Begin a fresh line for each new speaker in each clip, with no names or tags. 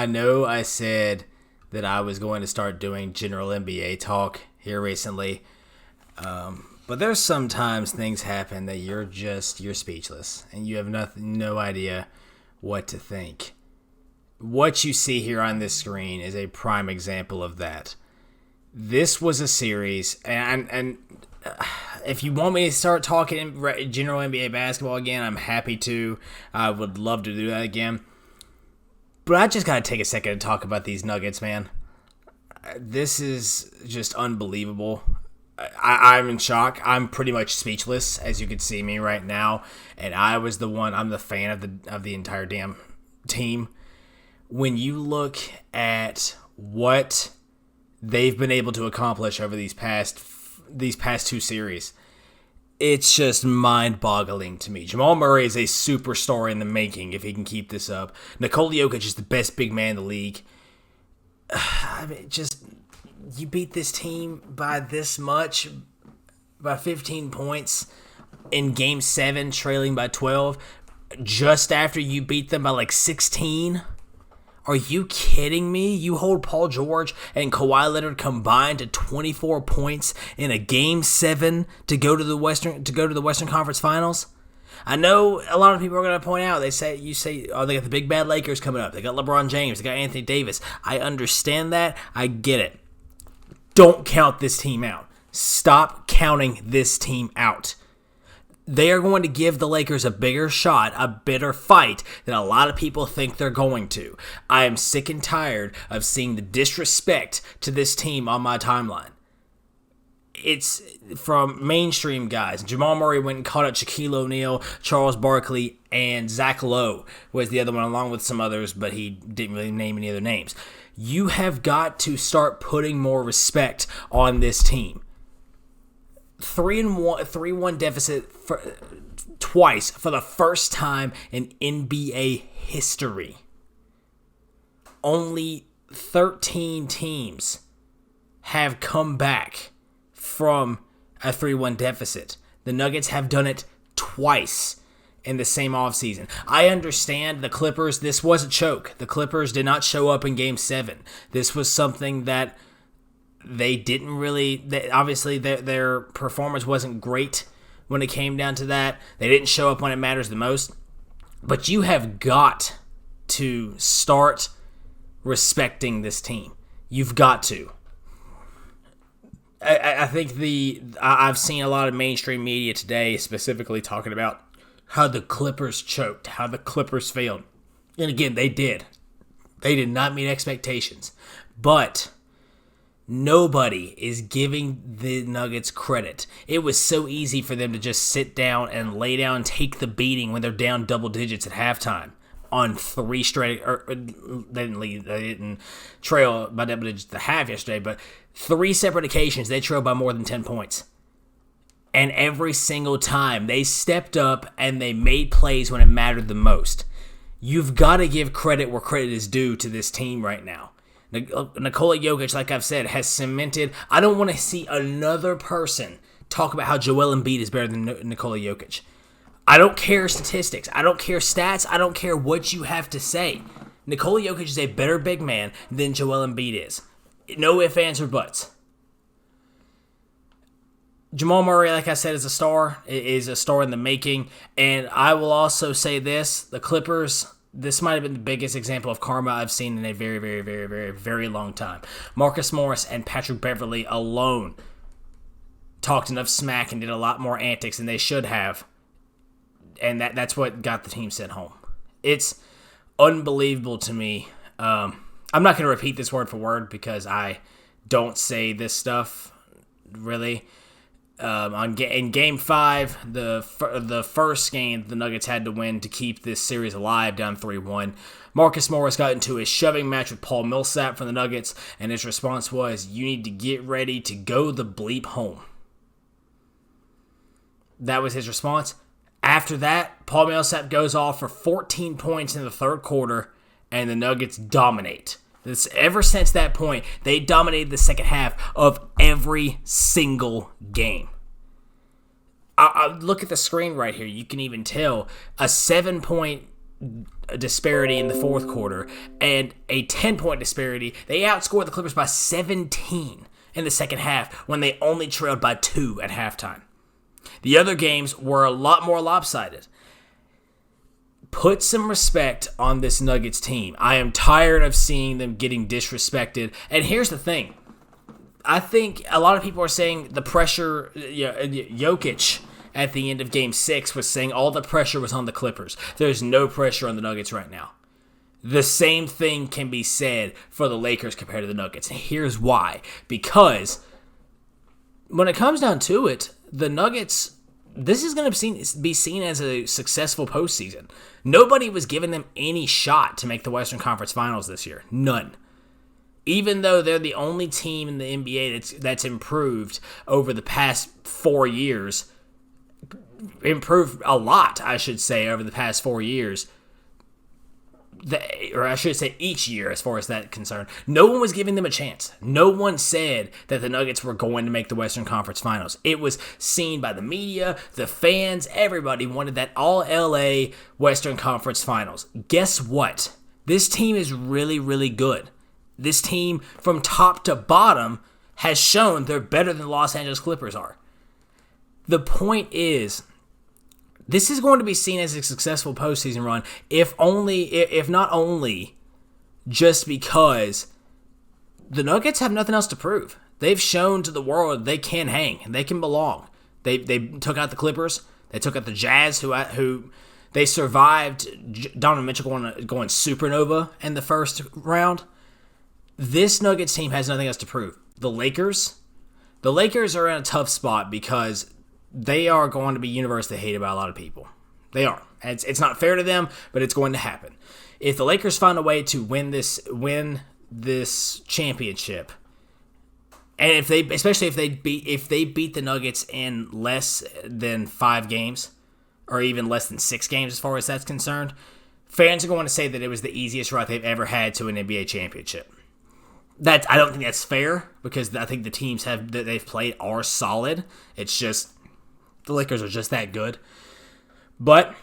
I know I said that I was going to start doing general NBA talk here recently, but there's sometimes things happen that you're speechless and you have no idea what to think. What you see here on this screen is a prime example of that. This was a series, and if you want me to start talking general NBA basketball again, I'm happy to. I would love to do that again. But I just got to take a second to talk about these Nuggets, man. This is just unbelievable. I'm in shock. I'm pretty much speechless, as you can see me right now. And I'm the fan of the entire damn team. When you look at what they've been able to accomplish over these past two series, it's just mind-boggling to me. Jamal Murray is a superstar in the making if he can keep this up. Nikola Jokic is the best big man in the league. I mean, you beat this team by this much, by 15 points in Game 7, trailing by 12, just after you beat them by like 16. Are you kidding me? You hold Paul George and Kawhi Leonard combined to 24 points in a Game 7 to go to the Western Conference Finals? I know a lot of people are going to point out, they say, oh, they got the big bad Lakers coming up. They got LeBron James. They got Anthony Davis. I understand that. I get it. Don't count this team out. Stop counting this team out. They are going to give the Lakers a bigger shot, a better fight than a lot of people think they're going to. I am sick and tired of seeing the disrespect to this team on my timeline. It's from mainstream guys. Jamal Murray went and caught up Shaquille O'Neal, Charles Barkley, and Zach Lowe was the other one, along with some others, but he didn't really name any other names. You have got to start putting more respect on this team. 3-1 deficit twice for the first time in NBA history. Only 13 teams have come back from a 3-1 deficit. The Nuggets have done it twice in the same offseason. I understand the Clippers, this was a choke. The Clippers did not show up in Game 7. This was something that they didn't really, obviously their performance wasn't great when it came down to that. They didn't show up when it matters the most. But you have got to start respecting this team. You've got to. I think I've seen a lot of mainstream media today specifically talking about how the Clippers choked, how the Clippers failed. And again, they did. They did not meet expectations. But nobody is giving the Nuggets credit. It was so easy for them to just sit down and lay down, take the beating when they're down double digits at halftime on three straight. They didn't trail by double digits at the half yesterday, but 3 separate occasions they trailed by more than 10 points. And every single time they stepped up and they made plays when it mattered the most. You've got to give credit where credit is due to this team right now. Nikola Jokic, like I've said, has cemented. I don't want to see another person talk about how Joel Embiid is better than Nikola Jokic. I don't care statistics. I don't care stats. I don't care what you have to say. Nikola Jokic is a better big man than Joel Embiid is. No ifs, ands, or buts. Jamal Murray, like I said, is a star in the making. And I will also say this, the Clippers, this might have been the biggest example of karma I've seen in a very, very, very, very, very long time. Marcus Morris and Patrick Beverley alone talked enough smack and did a lot more antics than they should have. And that's what got the team sent home. It's unbelievable to me. I'm not going to repeat this word for word because I don't say this stuff, really. In Game 5, the first game the Nuggets had to win to keep this series alive, down 3-1. Marcus Morris got into a shoving match with Paul Millsap from the Nuggets, and his response was, "You need to get ready to go the bleep home." That was his response. After that, Paul Millsap goes off for 14 points in the third quarter, and the Nuggets dominate. Ever since that point, they dominated the second half of every single game. I look at the screen right here. You can even tell a 7-point disparity in the fourth quarter and a 10-point disparity. They outscored the Clippers by 17 in the second half when they only trailed by 2 at halftime. The other games were a lot more lopsided. Put some respect on this Nuggets team. I am tired of seeing them getting disrespected. And here's the thing. I think a lot of people are saying the pressure, Jokic at the end of Game 6 was saying all the pressure was on the Clippers. There's no pressure on the Nuggets right now. The same thing can be said for the Lakers compared to the Nuggets. And here's why. Because when it comes down to it, the Nuggets, this is going to be seen as a successful postseason. Nobody was giving them any shot to make the Western Conference Finals this year. None. Even though they're the only team in the NBA that's improved over the past 4 years, improved a lot, I should say, over the past 4 years, or I should say each year as far as that's concerned, no one was giving them a chance. No one said that the Nuggets were going to make the Western Conference Finals. It was seen by the media, the fans, everybody wanted that all-LA Western Conference Finals. Guess what? This team is really, really good. This team, from top to bottom, has shown they're better than the Los Angeles Clippers are. The point is, this is going to be seen as a successful postseason run, if not only just because the Nuggets have nothing else to prove. They've shown to the world they can hang, they can belong. They took out the Clippers, they took out the Jazz, who they survived Donovan Mitchell going supernova in the first round. This Nuggets team has nothing else to prove. The Lakers are in a tough spot because they are going to be universally hated by a lot of people. They are. It's not fair to them, but it's going to happen. If the Lakers find a way to win this championship, and especially if they beat the Nuggets in less than 5 games, or even less than 6 games as far as that's concerned, fans are going to say that it was the easiest route they've ever had to an NBA championship. I don't think that's fair, because I think the teams that they've played are solid. It's just the Lakers are just that good. But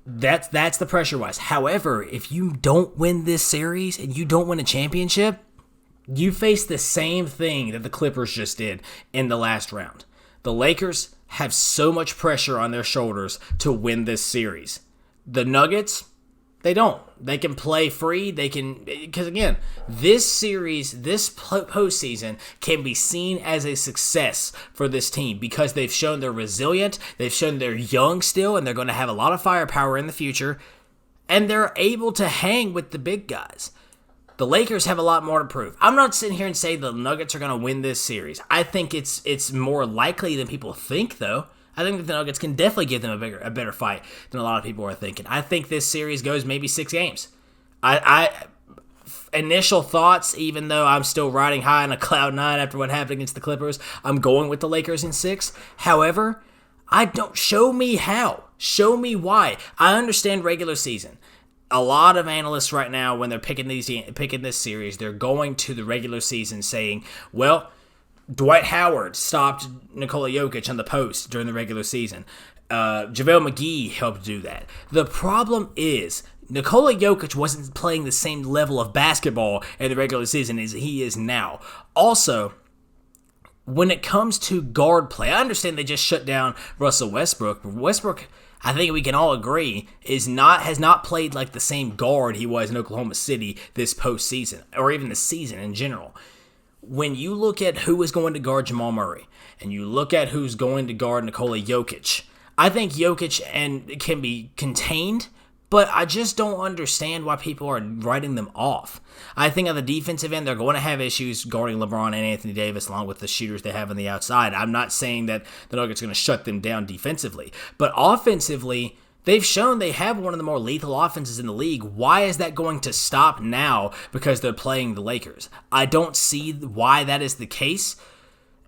that's the pressure-wise. However, if you don't win this series and you don't win a championship, you face the same thing that the Clippers just did in the last round. The Lakers have so much pressure on their shoulders to win this series. The Nuggets, they don't. They can play free. Because again, this series, this postseason can be seen as a success for this team because they've shown they're resilient, they've shown they're young still, and they're going to have a lot of firepower in the future, and they're able to hang with the big guys. The Lakers have a lot more to prove. I'm not sitting here and saying the Nuggets are going to win this series. I think it's more likely than people think, though. I think that the Nuggets can definitely give them a better fight than a lot of people are thinking. I think this series goes maybe 6 games. Initial thoughts, even though I'm still riding high on a cloud 9 after what happened against the Clippers, I'm going with the Lakers in 6. However, show me how. Show me why. I understand regular season. A lot of analysts right now, when they're picking this series, they're going to the regular season saying, well, Dwight Howard stopped Nikola Jokic on the post during the regular season. JaVale McGee helped do that. The problem is Nikola Jokic wasn't playing the same level of basketball in the regular season as he is now. Also, when it comes to guard play, I understand they just shut down Russell Westbrook. Westbrook, I think we can all agree, has not played like the same guard he was in Oklahoma City this postseason, or even the season in general. When you look at who is going to guard Jamal Murray, and you look at who's going to guard Nikola Jokic, I think Jokic can be contained, but I just don't understand why people are writing them off. I think on the defensive end, they're going to have issues guarding LeBron and Anthony Davis along with the shooters they have on the outside. I'm not saying that the Nuggets are going to shut them down defensively, but offensively, they've shown they have one of the more lethal offenses in the league. Why is that going to stop now because they're playing the Lakers? I don't see why that is the case,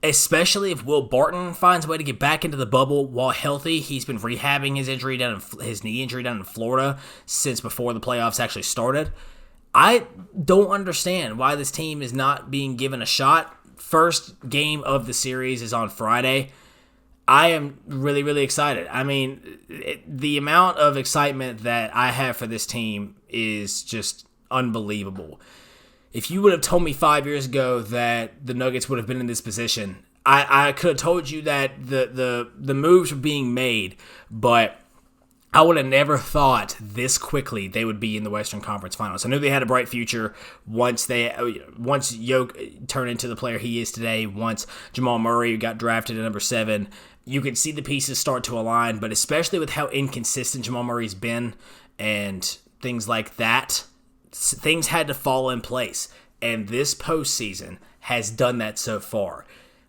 especially if Will Barton finds a way to get back into the bubble while healthy. He's been rehabbing his knee injury down in Florida since before the playoffs actually started. I don't understand why this team is not being given a shot. First game of the series is on Friday. I am really, really excited. I mean, the amount of excitement that I have for this team is just unbelievable. If you would have told me 5 years ago that the Nuggets would have been in this position, I could have told you that the moves were being made, but I would have never thought this quickly they would be in the Western Conference Finals. I knew they had a bright future once Jokic turned into the player he is today, once Jamal Murray got drafted at number 7. You could see the pieces start to align, but especially with how inconsistent Jamal Murray's been and things like that, things had to fall in place. And this postseason has done that so far.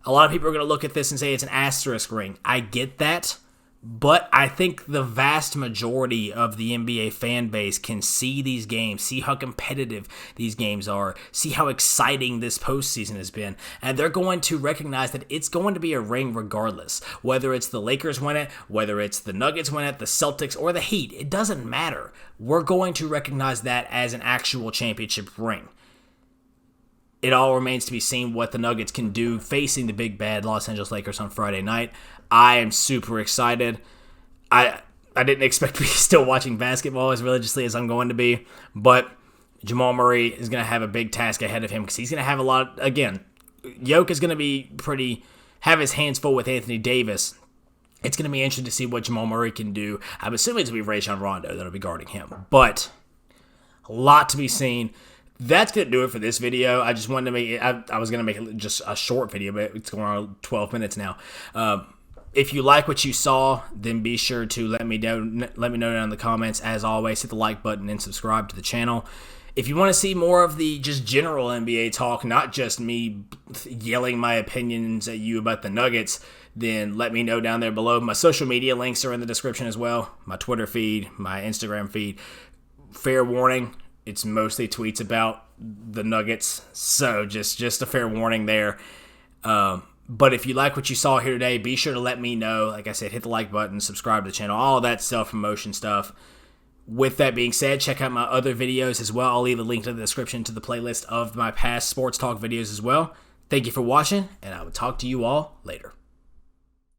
A lot of people are going to look at this and say it's an asterisk ring. I get that. But I think the vast majority of the NBA fan base can see these games, see how competitive these games are, see how exciting this postseason has been, and they're going to recognize that it's going to be a ring regardless. Whether it's the Lakers win it, whether it's the Nuggets win it, the Celtics, or the Heat, it doesn't matter. We're going to recognize that as an actual championship ring. It all remains to be seen what the Nuggets can do facing the big bad Los Angeles Lakers on Friday night. I am super excited. I didn't expect to be still watching basketball as religiously as I'm going to be, but Jamal Murray is going to have a big task ahead of him because he's going to have a lot. Again, Jokic is going to be have his hands full with Anthony Davis. It's going to be interesting to see what Jamal Murray can do. I'm assuming it's going to be Rajon Rondo that'll be guarding him, but a lot to be seen. That's going to do it for this video. I just wanted to make it, I was going to make it just a short video, but it's going on 12 minutes now. If you like what you saw, then be sure to let me know down in the comments. As always, hit the like button and subscribe to the channel. If you want to see more of the just general NBA talk, not just me yelling my opinions at you about the Nuggets, then let me know down there below. My social media links are in the description as well. My Twitter feed, my Instagram feed. Fair warning, it's mostly tweets about the Nuggets, so just a fair warning there. But if you like what you saw here today, be sure to let me know. Like I said, hit the like button, subscribe to the channel, all that self-promotion stuff. With that being said, check out my other videos as well. I'll leave a link to the description to the playlist of my past sports talk videos as well. Thank you for watching, and I will talk to you all later.